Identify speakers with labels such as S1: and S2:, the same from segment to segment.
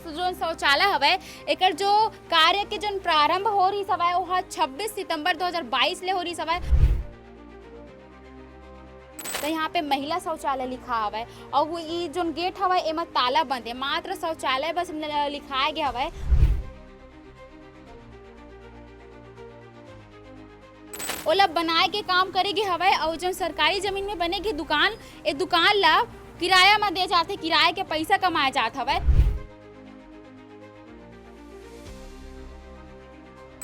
S1: जो शौचालय हवे एकर जो कार्य के जो प्रारंभ हो रही हवे वो 26 सितंबर 2022 ले हो रही हवे। तो यहाँ पे महिला शौचालय लिखा हवा है और वो ई जो गेट हवा एमा ताला बंद है, मात्र शौचालय बस लिखाया गया हवा है। ओला बनाए के काम करेगी हवा है और जो सरकारी जमीन में बनेगी दुकान, ए दुकान ला किराया में दे जाते, किराए के पैसा कमाया जाता हवा है।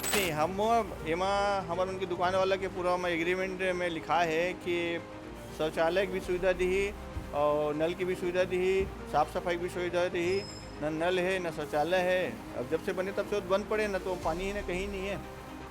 S2: नहीं, हम एमा हमार उनकी दुकान वाला के पूरा एग्रीमेंट में लिखा है कि शौचालय की भी सुविधा दी और नल की भी सुविधा दी, साफ सफाई की भी सुविधा दी। न नल है न शौचालय है, अब जब से बने तब से बंद पड़े, न तो पानी है न कहीं नहीं है,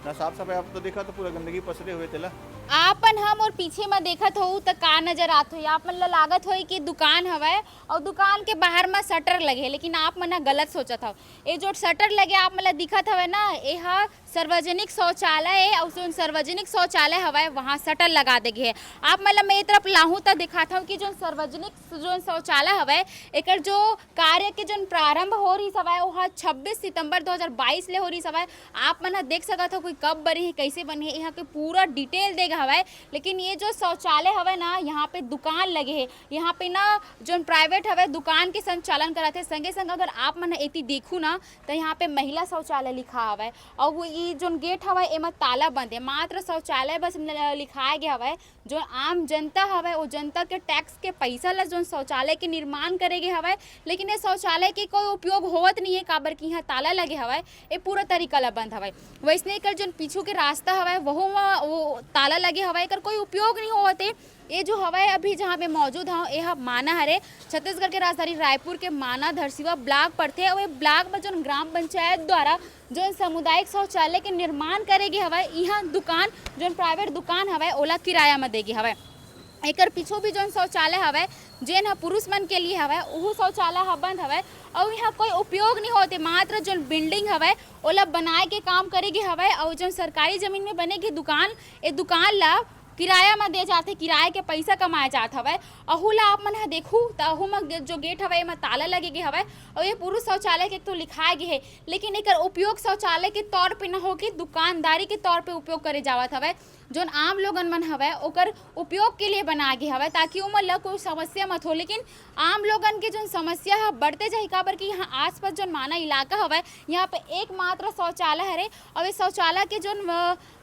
S2: न साफ सफाई। आप तो देखा तो पूरा गंदगी पसरे हुए तेला।
S1: आपन हम और पीछे में देखत हो तो का नजर आत हो, आप मन ला लागत हो कि दुकान हवे और दुकान के बाहर में शटर लगे, लेकिन आप मन गलत सोचत हो। ये जो शटर लगे आप मन ला दिखत हवे ना, यह सार्वजनिक शौचालय है और जो सार्वजनिक शौचालय हवे वहाँ शटर लगा देगे है। आप मन ला मैं तरफ लाहू तो दिखाता हूँ कि जो सार्वजनिक जो शौचालय हवे एकर जो कार्य के जो प्रारंभ हो रही हवे वो 26 सितंबर 2022 ले हो रही हवे। आप मन देख सकत हो कोई कब बनी है, कैसे बनी है, यहाँ के पूरा डिटेल देगा हवा। लेकिन ये जो शौचालय हवे ना, यहाँ पे दुकान लगे है, यहाँ पे ना जो प्राइवेट हवे दुकान के संचालन करते हैं। संगे संग अगर आप मन एती देखू ना तो यहाँ पे महिला शौचालय लिखा हवे और वो ये जो गेट हवे एमा ताला बंद है, मात्र शौचालय बस लिखाया गया हवे। जो आम जनता हवे वो जनता के टैक्स के पैसा ला जो शौचालय के निर्माण करेगे हवे, लेकिन ये शौचालय के कोई उपयोग होवत नहीं है, काबर की यहाँ ताला लगे हवे, ये पूरा तरीका ला बंद हवे। वैसने कर जो पीछू के रास्ता हवे वो ताला लगे हवा, एकर कोई उपयोग नहीं होते। ये जो हवा अभी जहाँ पे मौजूद है यह माना हरे छत्तीसगढ़ के राजधानी रायपुर के माना धरसीवा ब्लॉक पड़ते हैं। और ब्लॉक में जो ग्राम पंचायत द्वारा जो सामुदायिक शौचालय के निर्माण करेगी हवा, यहाँ दुकान जो प्राइवेट दुकान हवा ओला किराया में देगी हवा। एकर पीछू भी जो शौचालय हवे जेन ह पुरुष मन के लिए हवे वो शौचालय बंद हवे और यहाँ कोई उपयोग नहीं होते, मात्र जो बिल्डिंग हवे ओला बनाए के काम करेगी हवे और जो सरकारी जमीन में बनेगी दुकान, ए दुकान ला किराया में दे जाते, किराए के पैसा कमाया जात हवे। अहू ला आप मन ह देखू तो अहू में जो गेट हवे एमा ताला लगे गे हवे और ये पुरुष शौचालय के तो लिखाए गे है, लेकिन एकर उपयोग शौचालय के तौर पे न हो के दुकानदारी के तौर पे उपयोग करे जावत हवे। जो आम लोगन मन हवे ओकर उपयोग के लिए बना गे हवे ताकि उमन ला कोई समस्या मत हो। लेकिन आम लोगन के जो समस्या है बढ़ते जाए, काबर कि यहाँ आसपास जो माना इलाका हवे यहाँ पे एकमात्र शौचालय हरे और ये शौचालय के जो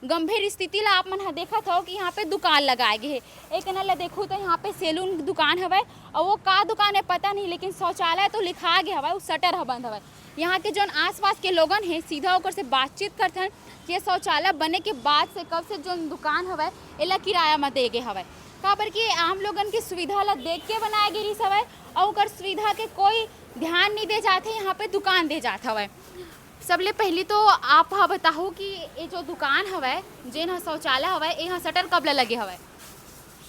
S1: गंभीर स्थिति ला आप मन देखत हो कि यहाँ पे दुकान लगाए गए है। एक ला देखू तो यहाँ पे सैलून दुकान हवे और वो का दुकान है पता नहीं, लेकिन शौचालय तो लिखा गया हवा, शटर ह बंद हवे। यहाँ के जो आसपास के लोगन हैं सीधा होकर से बातचीत करते हैं कि ये शौचालय बने के बाद से कब से जो दुकान हवे एला किराया में दे गे हवे, काबर कि आम लोगन की सुविधा ला देख के बनाए गे रही हवे और ओकर सुविधा के कोई ध्यान नहीं दे जाते, यहाँ पे दुकान दे जात हवे। सबले पहली तो आप हा बताओ कि ये जो दुकान हवे जेन ह शौचालय हवे यहाँ शटर कब लगे हवे?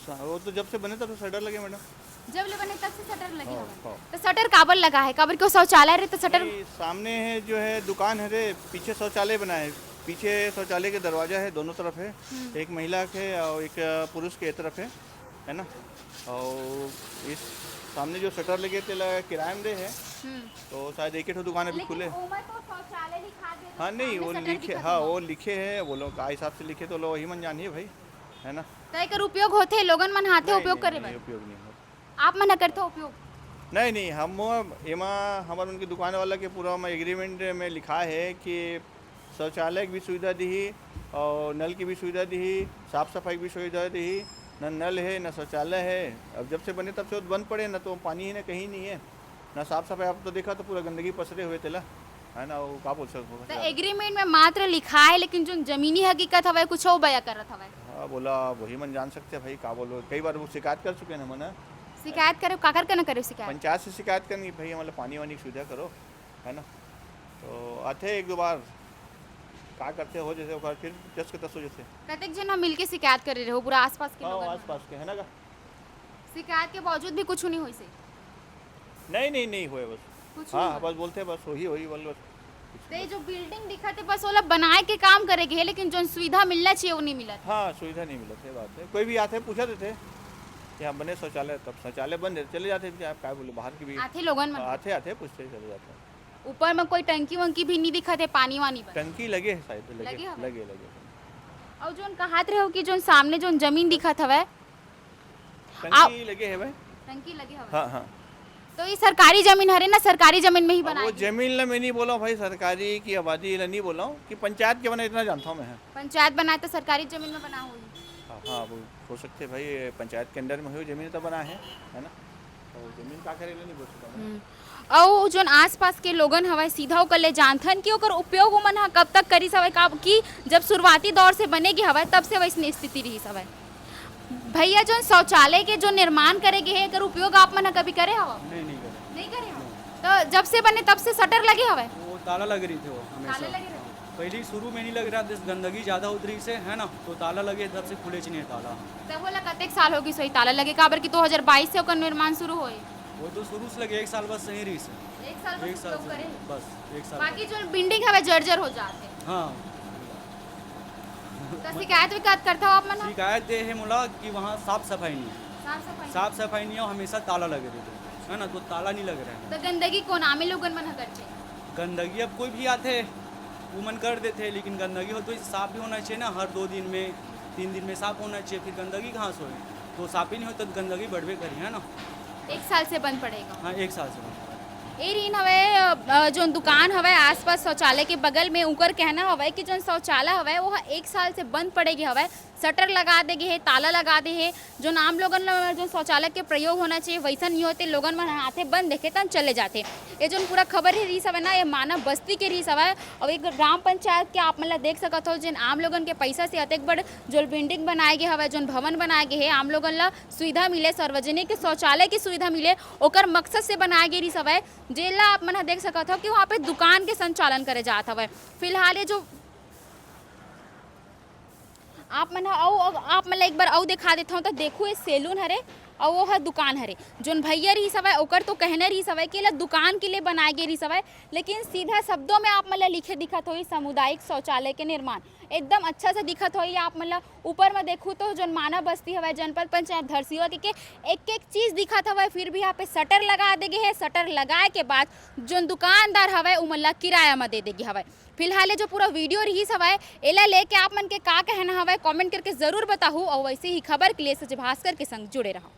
S2: वो तो जब से बने तब से शटर लगे मैडम।
S1: जब ले बने तब से शटर लगे
S2: हाँ,
S1: हवे।
S2: हाँ।
S1: तो शटर काबर लगा है, काबर क्यों शौचालय रहे तो शटर?
S2: सामने है जो है दुकान है रे, पीछे शौचालय बना है, पीछे शौचालय के दरवाजा है, दोनों तरफ है, एक महिला के और एक पुरुष के तरफ है ना। और इस सामने जो शटर लगे थे किराए में दे है, तो शायद एक ही दुकान अभी खुले। हाँ नहीं वो लिखे, हाँ वो लिखे है, वो लोग का हिसाब से लिखे तो लोग वही मन जानिए भाई, है ना।
S1: तो एकर उपयोग होते लोगन मन हाथे उपयोग करे
S2: नहीं, उपयोग नहीं होता।
S1: आप मन करते उपयोग?
S2: नहीं, हम एमा हमार उनकी दुकान वाला के पूरा एग्रीमेंट में लिखा है कि शौचालय की भी सुविधा दी और नल की भी सुविधा दी, साफ सफाई की भी सुविधा दी। न नल है न शौचालय है, अब जब से बने तब से बंद पड़े, न तो पानी है न कहीं नहीं है, न साफ सफाई। आप तो देखा तो पूरा गंदगी पसरे हुए तेला, है ना। वो का बोल सकते
S1: तो एग्रीमेंट में मात्र लिखा है, लेकिन जो जमीनी हकीकत हवे कुछ और बया करत हवे।
S2: हाँ बोला वही मन जान सकते हैं भाई, का बोलो। कई बार वो शिकायत कर चुके हैं मन,
S1: शिकायत करे काकर के न करे शिकायत?
S2: पंचायत से शिकायत करनी भाई, मतलब पानी वानी की सुविधा करो, है ना। तो आते एक दो बार का करते हो जैसे फिर 10 के 10 हो जैसे
S1: कतेक जन हम मिलके शिकायत करे रहे हो पूरा आसपास के लोग?
S2: आसपास के है ना का
S1: शिकायत के बावजूद भी कुछ नहीं होई से?
S2: नहीं हुए बस।
S1: कुछ
S2: हाँ
S1: नहीं
S2: बस बोलते बस वही बोल बस।
S1: तो जो बिल्डिंग दिखते बस ओला बनाए के काम करेगे, लेकिन जो सुविधा मिलना चाहिए वो नहीं मिलत।
S2: हाँ सुविधा नहीं मिलत है, बात है। कोई भी आते पूछा देते कि हम बने शौचालय, तब शौचालय बंद है चले जाते थे। आप क्या बोले, बाहर की भी
S1: आथे लोगन मन
S2: आते पूछते चले जाते।
S1: ऊपर में कोई टंकी वंकी भी नहीं दिखत है पानी वानी पर।
S2: टंकी लगे है शायद,
S1: लगे
S2: लगे
S1: हवे?
S2: लगे लगे
S1: और जोन कहत रहे हो कि जोन सामने जोन जमीन दिखत हवे
S2: टंकी लगे है भाई।
S1: टंकी लगे हवे,
S2: हाँ हाँ,
S1: तो ये सरकारी जमीन हरे ना, सरकारी जमीन में ही
S2: अब वो
S1: बनाए।
S2: जमीन ला मैं नहीं बोला हूँ भाई, सरकारी की आबादी ला नहीं बोला हूँ कि पंचायत के बना, इतना जानता हूँ मैं।
S1: पंचायत बनाए तो सरकारी जमीन में बना हुई।
S2: हाँ हाँ, वो हो सकते भाई पंचायत के अंडर में हुई जमीन तो बना है ना। और जमीन का करेला नहीं बोल सकता मैं।
S1: और जोन आसपास के लोगन हवे सीधा ओकर ले जानथन कि ओकर उपयोग ओमन ह कब तक करी हवे, का कि जब शुरुआती दौर से बनेगी हवे तब से वैसने स्थिति रही हवे। भैया जोन शौचालय के जो निर्माण करेगे है एकर उपयोग आप मन ह कभी करे हवा?
S3: नहीं करे।
S1: नहीं करे हवा। तो जब से बने तब से शटर लगे हवे?
S3: वो ताला लग रही थी वो
S1: ताले
S3: हमेशा।
S1: लगे रहे?
S3: पहले शुरू में नहीं लग रहा था, गंदगी ज़्यादा उतरी से है ना, तो ताला लगे तब से खुले नहीं है ताला।
S1: तब बोला कतेक साल होगी सोई ताला लगे, काबर कि 2022 से ओकर निर्माण शुरू होए।
S3: वो तो शुरू से लगे 1 साल बस सही रही से।
S1: एक साल
S3: एक
S1: बस
S3: साल
S1: उपयोग
S3: से
S1: करे।
S3: बस 1 साल।
S1: बाकी जो बिल्डिंग हवे जर्जर हो जाते।
S3: हाँ,
S1: तो शिकायत विकायत करता हो आप मन?
S3: शिकायत दे है मोला कि वहाँ साफ सफाई नहीं है,
S1: साफ सफाई।
S3: साफ सफाई नहीं है और हमेशा ताला लगे रहते है ना, तो ताला नहीं लग रहा है।
S1: तो गंदगी कौन आमे लोगन मन ह करछे?
S3: गंदगी अब कोई भी आते वो मन कर देते हैं, लेकिन गंदगी हो तो साफ भी होना चाहिए ना, हर 2 दिन में 3 दिन में साफ होना चाहिए, फिर गंदगी कहाँ से होगी, तो साफ ही नहीं हो तो गंदगी बढ़वे करी है ना।
S1: 1 साल से बंद पड़ेगा।
S3: हाँ, 1 साल से।
S1: ए रीन हवे जो दुकान हवे आसपास शौचालय के बगल में, उनकर कहना हवे कि जो शौचालय हवे वो 1 साल से बंद पड़ेगी हवे, शटर लगा देगे है, ताला लगा दे है, जो आम लोगन ला जो शौचालय के प्रयोग होना चाहिए वैसा नहीं होते, लोगन मन हाथे बंद देखे तन चले जाते। ये जो पूरा खबर है रीस हवे ना, ये मानव बस्ती के रीस हवे और एक ग्राम पंचायत के आप मन ला देख सकत हो, जिन आम लोगन के पैसा से अतेक बड़ जो बिल्डिंग बनाए गए हवे, जो भवन बनाए गए है, आम लोगन ला सुविधा मिले, सार्वजनिक शौचालय की सुविधा मिले, ओकर मकसद से बनाए गए रीस हवे, जेला आप मन देख सकत हो कि वहाँ पे दुकान के संचालन करे जात हवे। फिलहाल ये जो आप मन आप मन एक बार और दिखा देता हूँ, तो देखो ये सैलून हरे और वो है दुकान हरे, जोन भैया रही सवय ओकर तो कहने रही सवय कि दुकान के लिए बनाए गए रही सवय, लेकिन सीधा शब्दों में आप मन लिखे दिखत हो सामुदायिक शौचालय के निर्माण एकदम अच्छा से दिखत हो। आप मन ऊपर में देखूँ तो जोन मानव बस्ती हवे जनपद पंचायत धरसीवा के एक एक चीज दिखत हवे, फिर भी यहाँ पे शटर लगा देगे है, शटर लगाए के बाद जोन दुकानदार हवे उ मन ला किराया में दे देगी हवे। फिलहाल जो पूरा वीडियो रही हवे एला लेके आप मन के का कहना हवे कमेंट करके जरूर बताहू, और वैसे ही खबर के लिए सच भास्कर के संग जुड़े रहो।